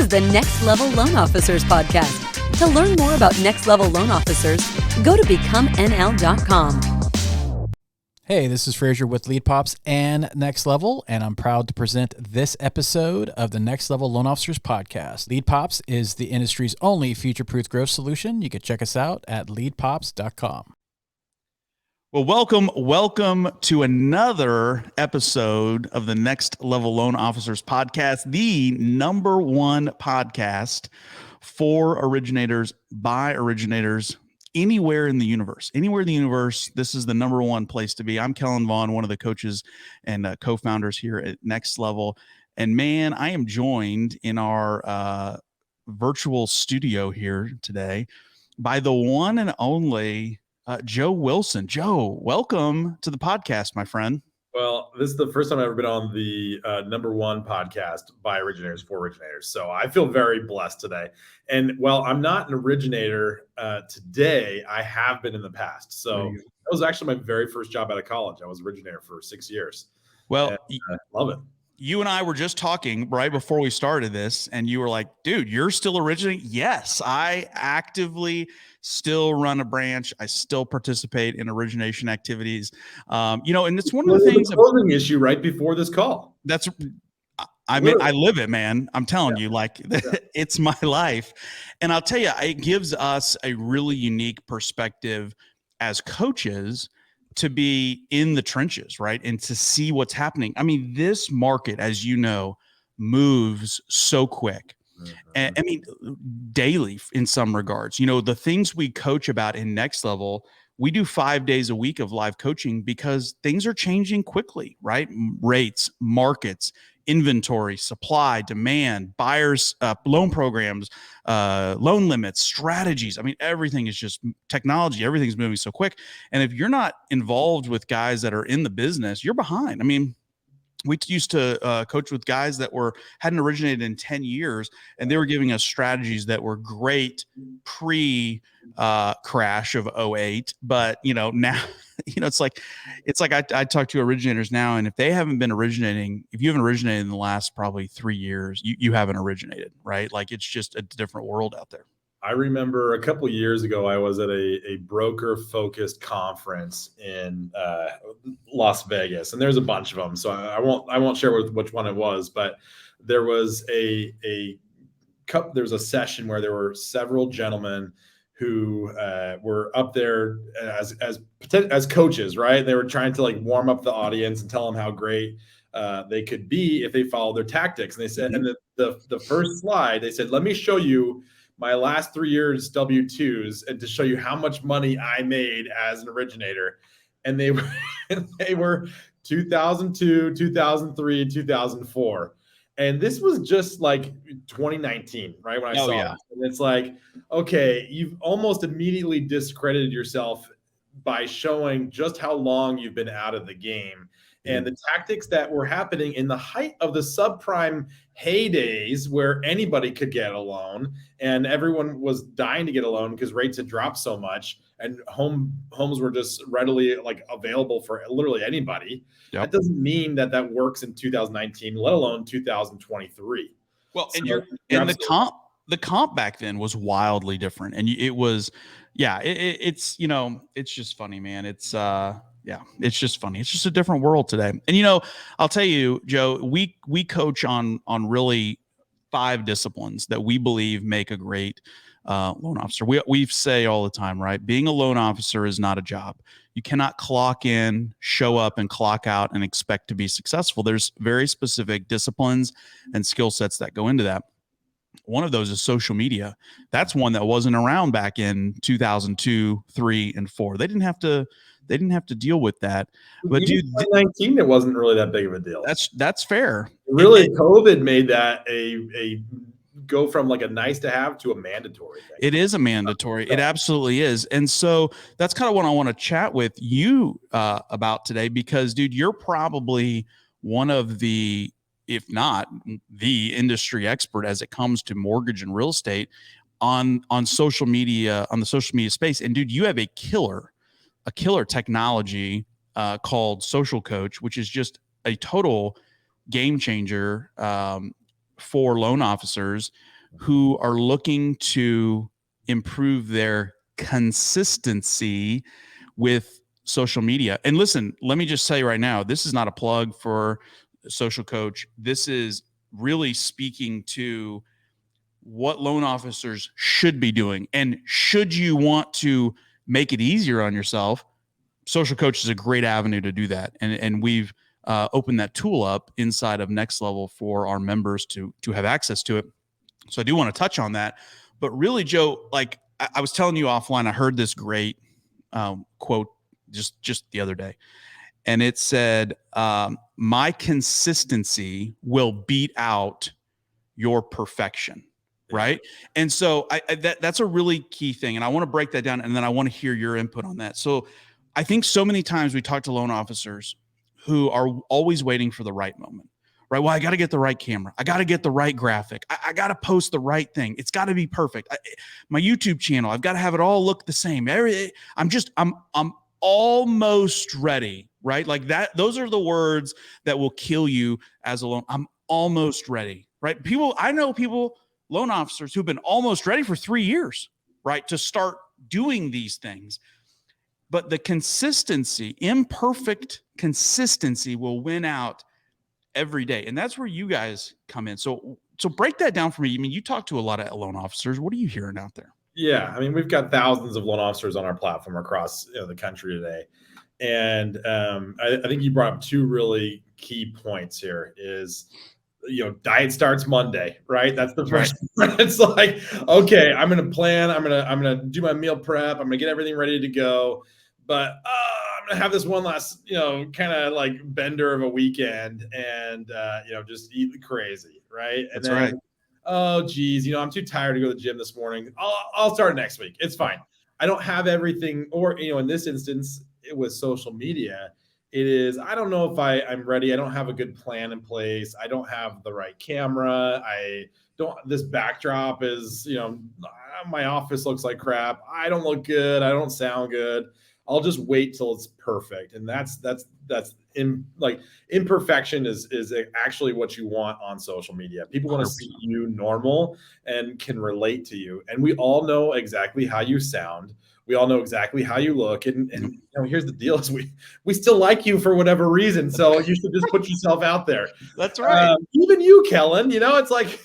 is the Next Level Loan Officers podcast. To learn more about Next Level Loan Officers, go to becomennl.com. Hey, this is Frazier with Lead Pops and Next Level, and I'm proud to present this episode of the Next Level Loan Officers podcast. Lead Pops is the industry's only future-proof growth solution. You can check us out at leadpops.com. Well, welcome to another episode of the Next Level Loan Officers podcast, the number one podcast for originators, by originators, anywhere in the universe. This is the number one place to be. I'm Kellen Vaughn, one of the coaches and co-founders here at Next Level. And man, I am joined in our virtual studio here today by the one and only Joe Wilson. Joe, welcome to the podcast, my friend. Well, this is the first time I've ever been on the number one podcast by originators for originators. So I feel very blessed today. And while I'm not an originator today, I have been in the past. So that was actually my very first job out of college. I was originator for 6 years. Well, and, love it. You and I were just talking right before we started this, and you were like, dude, you're still originating? Yes, I actively still run a branch. I still participate in origination activities. And it's one of the things. Closing issue right before this call. I live it, man. I'm telling you, it's my life. And I'll tell you, it gives us a really unique perspective as coaches to be in the trenches, right? And to see what's happening. I mean, this market, as you know, moves so quick. And I mean, daily in some regards. The things we coach about in Next Level, we do 5 days a week of live coaching because things are changing quickly, right? Rates, markets, inventory, supply, demand, buyers, loan programs, loan limits, strategies. I mean, everything is just technology. Everything's moving so quick. And if you're not involved with guys that are in the business, you're behind. I mean, we used to coach with guys that hadn't originated in 10 years, and they were giving us strategies that were great pre crash of 08. But, now, it's like I talk to originators now, and if they haven't been originating, if you haven't originated in the last probably 3 years, you haven't originated, right? Like it's just a different world out there. I remember a couple of years ago, I was at a broker-focused conference in Las Vegas, and there's a bunch of them. So I won't share which one it was, but there was a session where there were several gentlemen who were up there as coaches, right? They were trying to warm up the audience and tell them how great they could be if they followed their tactics. And they said, and the first slide, they said, let me show you my last 3 years W-2s and to show you how much money I made as an originator. And they were 2002, 2003, 2004. And this was just 2019, right? When I saw it. And it's okay, you've almost immediately discredited yourself by showing just how long you've been out of the game. And the tactics that were happening in the height of the subprime heydays where anybody could get a loan and everyone was dying to get a loan because rates had dropped so much and homes were just readily available for literally anybody. Yep. That doesn't mean that works in 2019, let alone 2023. Well, and the comp back then was wildly different. And it was, it's just funny, man. It's just funny. It's just a different world today. And, I'll tell you, Joe, we coach on really 5 disciplines that we believe make a great loan officer. We say all the time, right? Being a loan officer is not a job. You cannot clock in, show up, and clock out and expect to be successful. There's very specific disciplines and skill sets that go into that. One of those is social media. That's one that wasn't around back in 2002, 3, and 4. They didn't have to deal with that. But dude, 2019, it wasn't really that big of a deal. That's fair. Really, COVID made that a go from a nice to have to a mandatory thing. It is a mandatory. It absolutely is. And so that's kind of what I want to chat with you about today, because, dude, you're probably one of the, if not the industry expert as it comes to mortgage and real estate on social media, on the social media space. And dude, you have a killer technology called Social Coach, which is just a total game changer for loan officers. who are looking to improve their consistency with social media. And listen, let me just say right now, this is not a plug for Social Coach. This is really speaking to what loan officers should be doing. And should you want to make it easier on yourself, Social Coach is a great avenue to do that. And we've opened that tool up inside of Next Level for our members to have access to it. So I do want to touch on that. But really, Joe, like I was telling you offline, I heard this great quote just the other day. And it said, my consistency will beat out your perfection. Right. And so that's a really key thing. And I want to break that down. And then I want to hear your input on that. So I think so many times we talk to loan officers who are always waiting for the right moment. Right. Well, I got to get the right camera. I got to get the right graphic. I got to post the right thing. It's got to be perfect. My YouTube channel, I've got to have it all look the same. I'm almost ready. Right. Like that. Those are the words that will kill you as a loan. I'm almost ready. Right. I know loan officers who've been almost ready for 3 years, right, to start doing these things. But the consistency, imperfect consistency, will win out every day. And that's where you guys come in. So break that down for me. I mean, you talk to a lot of loan officers. What are you hearing out there? Yeah. I mean, we've got thousands of loan officers on our platform across the country today. And I think you brought up two really key points here is, diet starts Monday, right? That's the first one. It's like, okay, I'm going to plan. I'm going to do my meal prep. I'm going to get everything ready to go. But I'm going to have this one last, kind of like bender of a weekend and, just eat crazy. Right. And That's right. Oh, geez, I'm too tired to go to the gym this morning. I'll start next week. It's fine. I don't have everything. Or, in this instance, it was social media. It is, I don't know if I'm ready. I don't have a good plan in place. I don't have the right camera. This backdrop is, my office looks like crap. I don't look good. I don't sound good. I'll just wait till it's perfect. And that's imperfection is actually what you want on social media. People want to see you normal and can relate to you. And we all know exactly how you sound. We all know exactly how you look. And here's the deal is we still like you for whatever reason. So you should just put yourself out there. That's right. Even you, Kellen, it's like,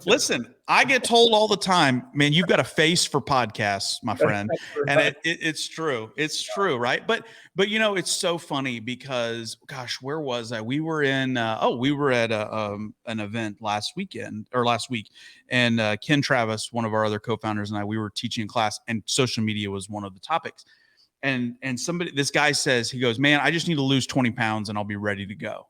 listen, I get told all the time, man, you've got a face for podcasts, my friend. And it's true. It's true. Right. But it's so funny because, gosh, where was I? We were at an event last week. And Ken Travis, one of our other co-founders, and we were teaching a class, and social media was one of the topics. And this guy says, he goes, man, I just need to lose 20 pounds and I'll be ready to go.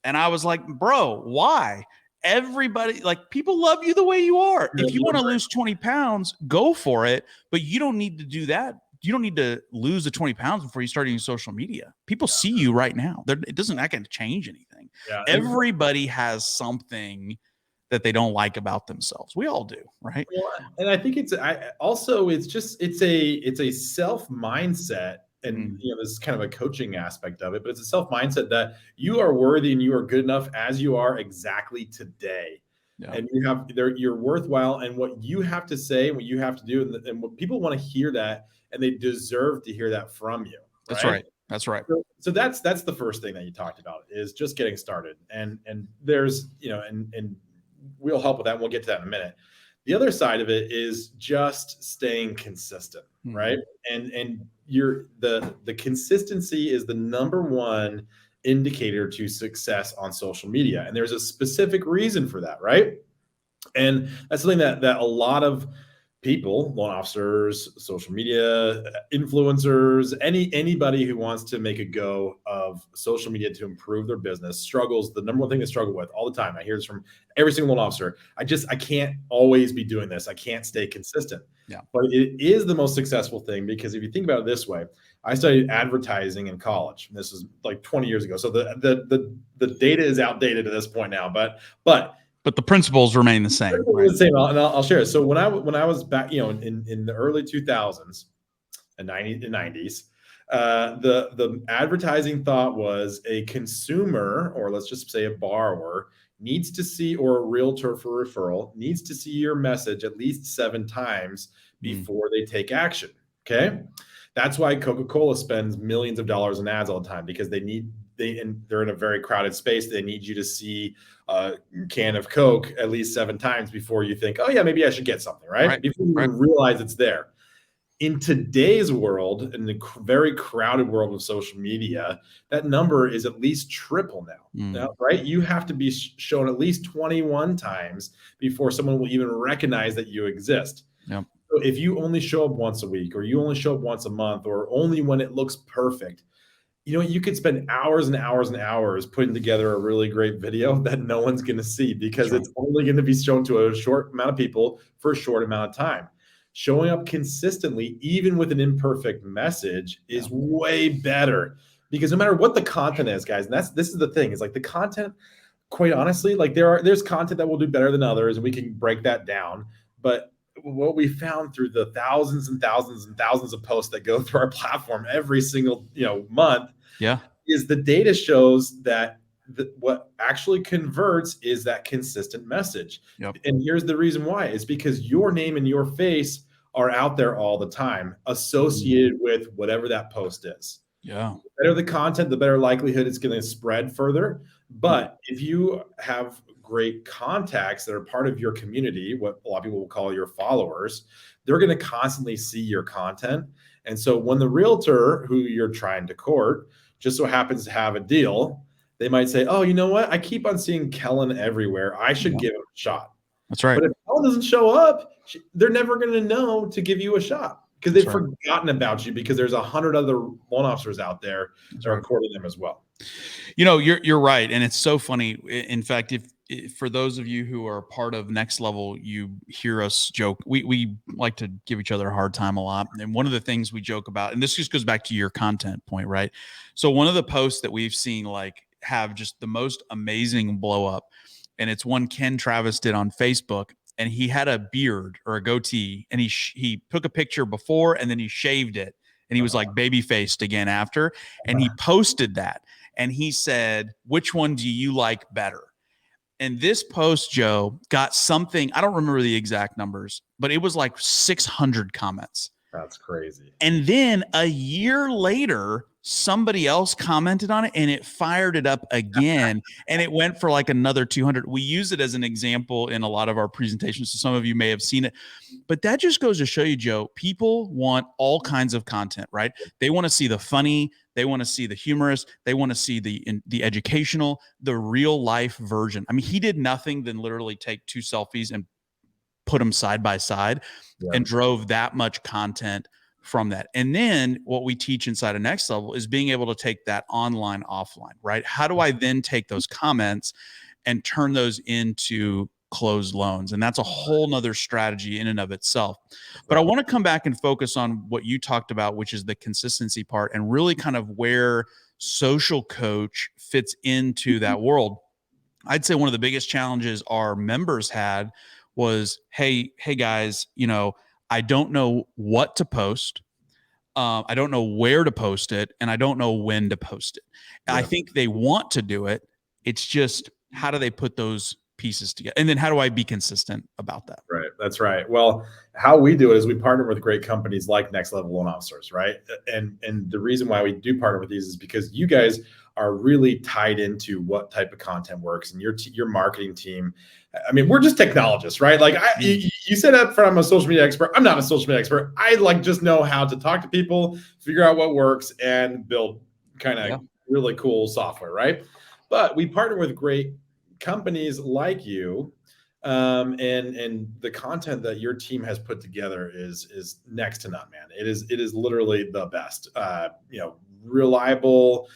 And I was like, bro, why? Everybody, like, people love you the way you are. If you want to lose 20 pounds, go for it. But you don't need to do that. You don't need to lose the 20 pounds before you start using social media. People see you right now. It doesn't not going to change anything. Yeah. Everybody has something that they don't like about themselves. We all do, right? Well, and I think it's a self mindset. And this is kind of a coaching aspect of it, but it's a self mindset that you are worthy and you are good enough as you are exactly today. Yeah. And you're worthwhile, and what you have to say, what you have to do, and what people want to hear that, and they deserve to hear that from you. Right? That's right. That's right. So that's the first thing that you talked about is just getting started. And there's, and we'll help with that. And we'll get to that in a minute. The other side of it is just staying consistent, right? And the consistency is the number one indicator to success on social media. And there's a specific reason for that, right? And that's something that a lot of people, loan officers, social media influencers, anybody who wants to make a go of social media to improve their business struggles. The number one thing they struggle with all the time. I hear this from every single loan officer. I can't always be doing this. I can't stay consistent. Yeah. But it is the most successful thing, because if you think about it this way, I studied advertising in college. This is like 20 years ago. So the data is outdated at this point now, but the principles remain the same. Right? The same, and I'll share it. So when I was back, in the early 2000s and 90s, the advertising thought was a consumer, or let's just say a borrower, needs to see, or a realtor for referral needs to see your message at least 7 times before they take action. Okay. That's why Coca-Cola spends millions of dollars in ads all the time, because they're in a very crowded space. They need you to see a can of Coke at least 7 times before you think, oh yeah, maybe I should get something, right? Before you even realize it's there. In today's world, in the very crowded world of social media, that number is at least triple now, right? You have to be shown at least 21 times before someone will even recognize that you exist. Yep. So if you only show up once a week, or you only show up once a month, or only when it looks perfect, you could spend hours and hours and hours putting together a really great video that no one's going to see, because it's only going to be shown to a short amount of people for a short amount of time. Showing up consistently, even with an imperfect message, is way better, because no matter what the content is, guys, and this is the thing, is like the content, quite honestly, like there's content that will do better than others, and we can break that down. But what we found through the thousands and thousands and thousands of posts that go through our platform every single month, is the data shows that what actually converts is that consistent message. And here's the reason why. It's because your name and your face are out there all the time, associated with whatever that post is. The better the content, the better likelihood it's going to spread further. But if you have great contacts that are part of your community, what a lot of people will call your followers, they're going to constantly see your content. And so when the realtor who you're trying to court just so happens to have a deal, they might say, oh, you know what? I keep on seeing Kellen everywhere. I should give him a shot. That's right. But if Kellen doesn't show up, they're never going to know to give you a shot, because they've forgotten about you, because there's 100 other loan officers out there that are courting them as well. You're right. And it's so funny. In fact, if for those of you who are part of Next Level, you hear us joke, we like to give each other a hard time a lot. And one of the things we joke about, and this just goes back to your content point, right? So one of the posts that we've seen have just the most amazing blow up, and it's one Ken Travis did on Facebook, and he had a beard or a goatee, and he took a picture before and then he shaved it, and he was like baby faced again after, and he posted that, and he said, which one do you like better? And this post, Joe, got something, I don't remember the exact numbers, but it was like 600 comments. That's crazy. And then a year later, somebody else commented on it, and it fired it up again, and it went for like another 200. We use it as an example in a lot of our presentations, so some of you may have seen it. But that just goes to show you, Joe, people want all kinds of content, right? They want to see the funny, they want to see the humorous, they want to see the educational, the real life version. I mean, he did nothing than literally take 2 selfies and put them side by side and drove that much content from that. And then what we teach inside of Next Level is being able to take that online, offline, right? How do I then take those comments and turn those into closed loans? And that's a whole nother strategy in and of itself. But I want to come back and focus on what you talked about, which is the consistency part, and really kind of where Social Coach fits into that world. I'd say one of the biggest challenges our members had was, hey guys, I don't know what to post. I don't know where to post it, and I don't know when to post it. I think they want to do it. It's just, how do they put those pieces together? And then how do I be consistent about that? Right. That's right. Well, how we do it is we partner with great companies like Next Level Loan Officers, right? And the reason why we do partner with these is because you guys are really tied into what type of content works, and your marketing team. I mean, we're just technologists, right? Like you said up front, I'm a social media expert. I'm not a social media expert. I just know how to talk to people, figure out what works, and build kind of really cool software, right? But we partner with great companies like you, and the content that your team has put together is next to none, man. It is literally the best. Reliable,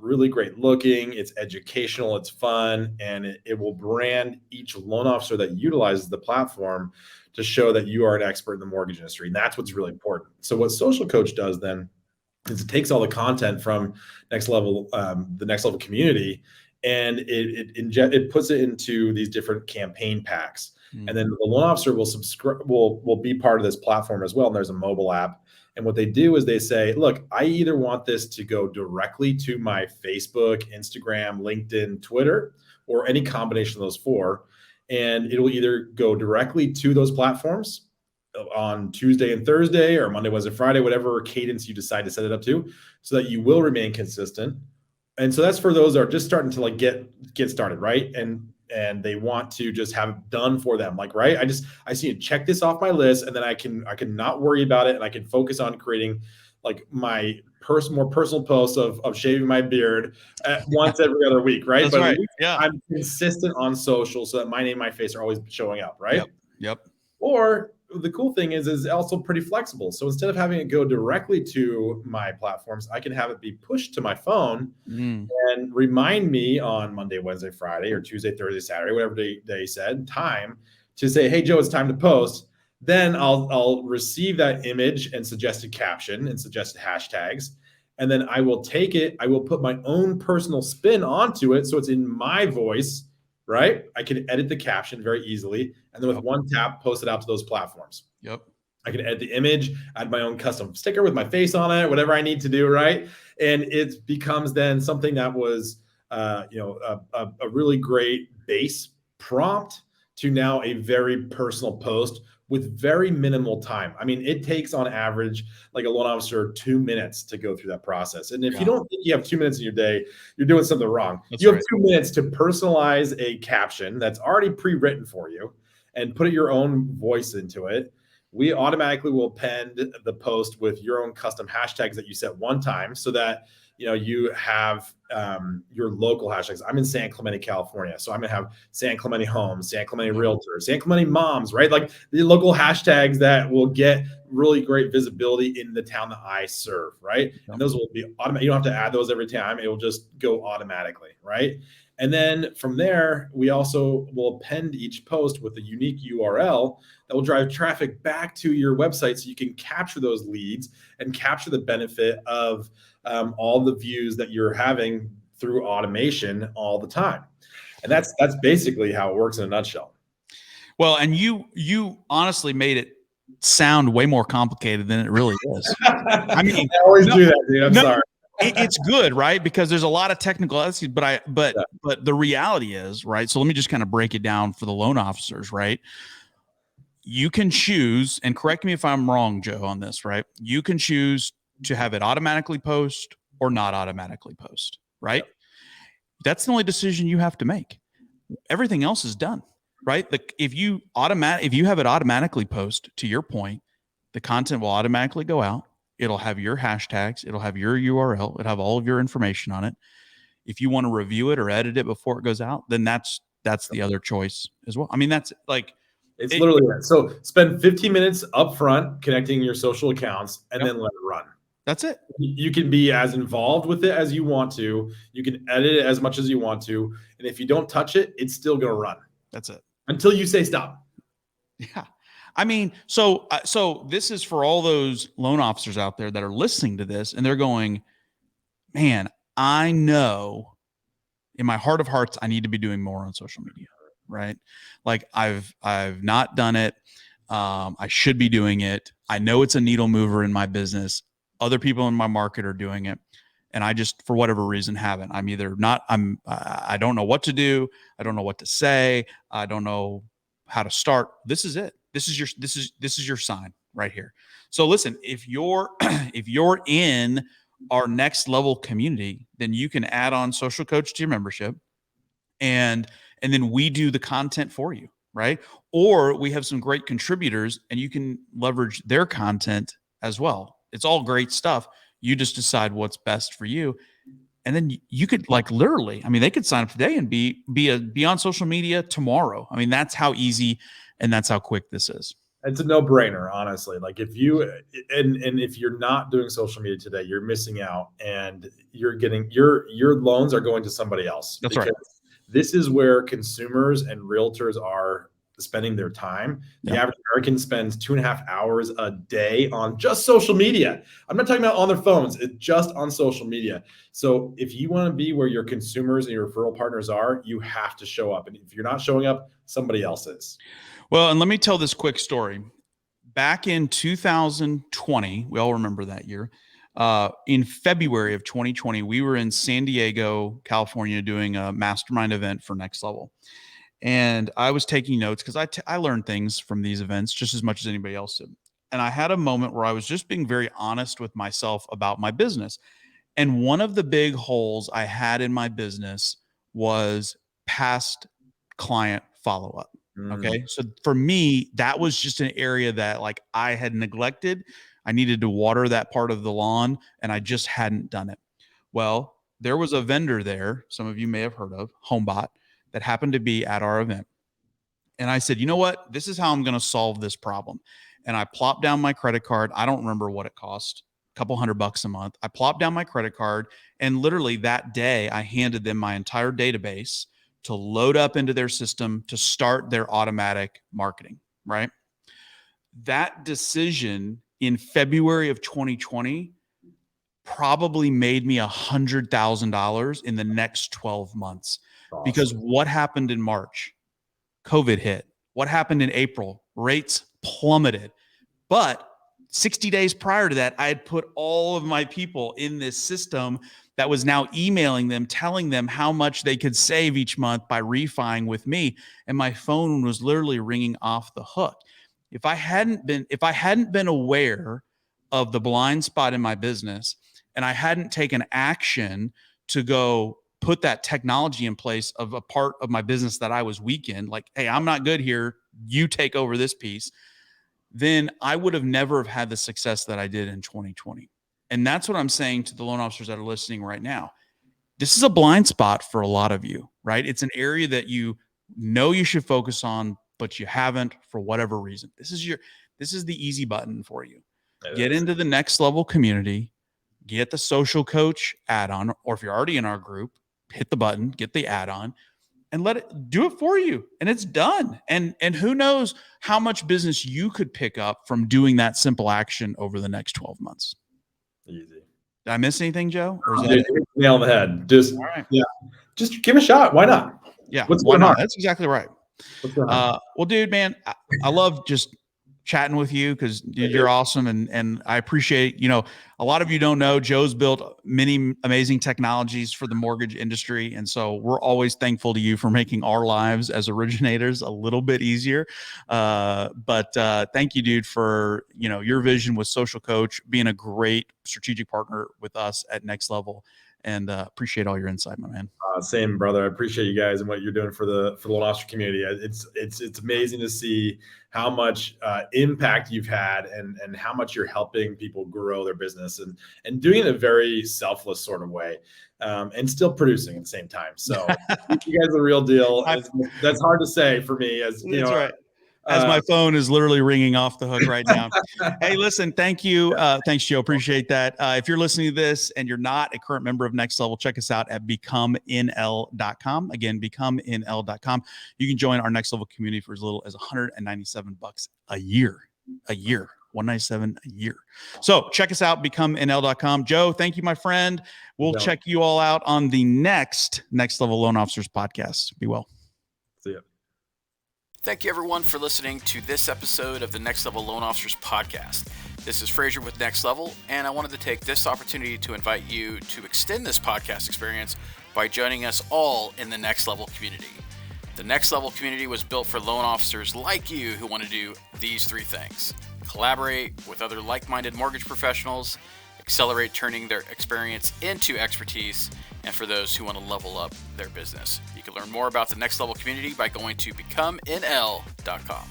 really great looking. It's educational, it's fun, and it will brand each loan officer that utilizes the platform to show that you are an expert in the mortgage industry. And that's what's really important. So what Social Coach does then is it takes all the content from Next Level, the Next Level community, and it puts it into these different campaign packs. And then the loan officer will be part of this platform as well. And there's a mobile app. And what they do is they say, look, I either want this to go directly to my Facebook, Instagram, LinkedIn, Twitter, or any combination of those 4. And it'll either go directly to those platforms on Tuesday and Thursday, or Monday, Wednesday, Friday, whatever cadence you decide to set it up to, so that you will remain consistent. And so that's for those that are just starting to like get started, right? And they want to just have it done for them. Like, right, I see to check this off my list, and then I can not worry about it, and I can focus on creating like my more personal posts of shaving my beard once every other week, right? That's but right. Yeah. I'm consistent on social, so that my name and my face are always showing up, right? Yep. Or the cool thing is also pretty flexible. So instead of having it go directly to my platforms, I can have it be pushed to my phone and remind me on Monday, Wednesday, Friday, or Tuesday, Thursday, Saturday, whatever they said, time to say, hey, Joe, it's time to post. Then I'll receive that image and suggested caption and suggested hashtags. And then I will take it. I will put my own personal spin onto it, so it's in my voice, right? I can edit the caption very easily. And then with one tap, post it out to those platforms. Yep. I can edit the image, add my own custom sticker with my face on it, whatever I need to do, right? And it becomes then something that was, a really great base prompt to now a very personal post with very minimal time. I mean, it takes on average, like a loan officer, 2 minutes to go through that process. And if you don't think you have 2 minutes in your day, you're doing something wrong. You have 2 minutes to personalize a caption that's already pre-written for you and put your own voice into it. We automatically will append the post with your own custom hashtags that you set one time, so that you have your local hashtags. I'm in San Clemente, California, so I'm gonna have San Clemente Homes, San Clemente Realtors, San Clemente Moms, right? Like the local hashtags that will get really great visibility in the town that I serve, right? And those will be automatic. You don't have to add those every time; it will just go automatically, right? And then from there, we also will append each post with a unique URL that will drive traffic back to your website, so you can capture those leads and capture the benefit of all the views that you're having through automation all the time. And that's basically how it works in a nutshell. Well, and you honestly made it sound way more complicated than it really is. I mean, I always do that, dude. I'm sorry. It's good, right? Because there's a lot of technical aspects, but the reality is, right? So let me just kind of break it down for the loan officers, right? You can choose, and correct me if I'm wrong, Joe, on this, right? You can choose to have it automatically post or not automatically post, right? Yep. That's the only decision you have to make. Everything else is done, right? If you have it automatically post, to your point, the content will automatically go out. It'll have your hashtags. It'll have your URL. It'll have all of your information on it. If you want to review it or edit it before it goes out, then that's the other choice as well. I mean, that's like, it's literally that. So spend 15 minutes up front connecting your social accounts, and then let it run. That's it. You can be as involved with it as you want to. You can edit it as much as you want to. And if you don't touch it, it's still going to run. That's it. Until you say stop. Yeah. I mean, so this is for all those loan officers out there that are listening to this, and they're going, man, I know in my heart of hearts, I need to be doing more on social media, right? Like I've not done it. I should be doing it. I know it's a needle mover in my business. Other people in my market are doing it, and I just, for whatever reason, haven't. I don't know what to do. I don't know what to say. I don't know how to start. This is it. This is your sign right here. So listen, if you're in our next level community, then you can add on Social Coach to your membership, and then we do the content for you, right? Or we have some great contributors, and you can leverage their content as well. It's all great stuff. You just decide what's best for you. And then you could, like, literally, I mean, they could sign up today and be on social media tomorrow. I mean, that's how easy and that's how quick this is. It's a no-brainer, honestly. Like if you're not doing social media today, you're missing out, and you're getting your loans are going to somebody else. That's right. This is where consumers and realtors are spending their time. The average American spends 2.5 hours a day on just social media. I'm not talking about on their phones. It's just on social media. So if you want to be where your consumers and your referral partners are, you have to show up. And if you're not showing up, somebody else is. Well, and let me tell this quick story. Back in 2020, we all remember that year, In February of 2020, we were in San Diego, California, doing a mastermind event for Next Level. And I was taking notes because I learned things from these events just as much as anybody else did. And I had a moment where I was just being very honest with myself about my business. And one of the big holes I had in my business was past client follow-up. Okay. So for me, that was just an area that like I had neglected. I needed to water that part of the lawn and I just hadn't done it. Well, there was a vendor there, some of you may have heard of, HomeBot, that happened to be at our event. And I said, you know what? This is how I'm going to solve this problem. And I plopped down my credit card. I don't remember what it cost, a couple $100 a month. I plopped down my credit card. And literally that day, I handed them my entire database to load up into their system to start their automatic marketing, right? That decision in February of 2020 probably made me $100,000 in the next 12 months. Awesome. Because what happened in March? COVID hit. What happened in April? Rates plummeted. But 60 days prior to that, I had put all of my people in this system that was now emailing them, telling them how much they could save each month by refining with me. And my phone was literally ringing off the hook. If I hadn't been aware of the blind spot in my business and I hadn't taken action to go put that technology in place of a part of my business that I was weak in, like, hey, I'm not good here, you take over this piece, then I would have never have had the success that I did in 2020. And that's what I'm saying to the loan officers that are listening right now. This is a blind spot for a lot of you, right? It's an area that you know you should focus on, but you haven't for whatever reason. This is the easy button for you. Get into the Next Level community, get the social coach add-on, or if you're already in our group, hit the button, get the add-on, and let it do it for you. And it's done. And who knows how much business you could pick up from doing that simple action over the next 12 months. Easy. Did I miss anything, Joe? Or is that it? Nail on the head. Just, right. Yeah, just give it a shot. Why not? Yeah. Why not? That's exactly right. Well, dude, man, I love just chatting with you because you're awesome. And I appreciate, a lot of you don't know, Joe's built many amazing technologies for the mortgage industry. And so we're always thankful to you for making our lives as originators a little bit easier. But thank you, dude, for, your vision with Social Coach, being a great strategic partner with us at Next Level. And appreciate all your insight, my man. Same, brother. I appreciate you guys and what you're doing for the loan officer community. It's amazing to see how much impact you've had and how much you're helping people grow their business and doing it in a very selfless sort of way, and still producing at the same time. So you guys are the real deal. That's hard to say for me, as you know. Right. As my phone is literally ringing off the hook right now. Hey, listen, thank you. Thanks, Joe. Appreciate that. If you're listening to this and you're not a current member of Next Level, check us out at becomenl.com. Again, becomenl.com. You can join our Next Level community for as little as $197 a year. $197 a year. So check us out, becomenl.com. Joe, thank you, my friend. We'll check you all out on the next Level Loan Officers podcast. Be well. See ya. Thank you, everyone, for listening to this episode of the Next Level Loan Officers podcast. This is Frazier with Next Level, and I wanted to take this opportunity to invite you to extend this podcast experience by joining us all in the Next Level community. The Next Level community was built for loan officers like you who want to do these three things: collaborate with other like-minded mortgage professionals, accelerate turning their experience into expertise, and for those who want to level up their business. You can learn more about the Next Level community by going to becomenl.com.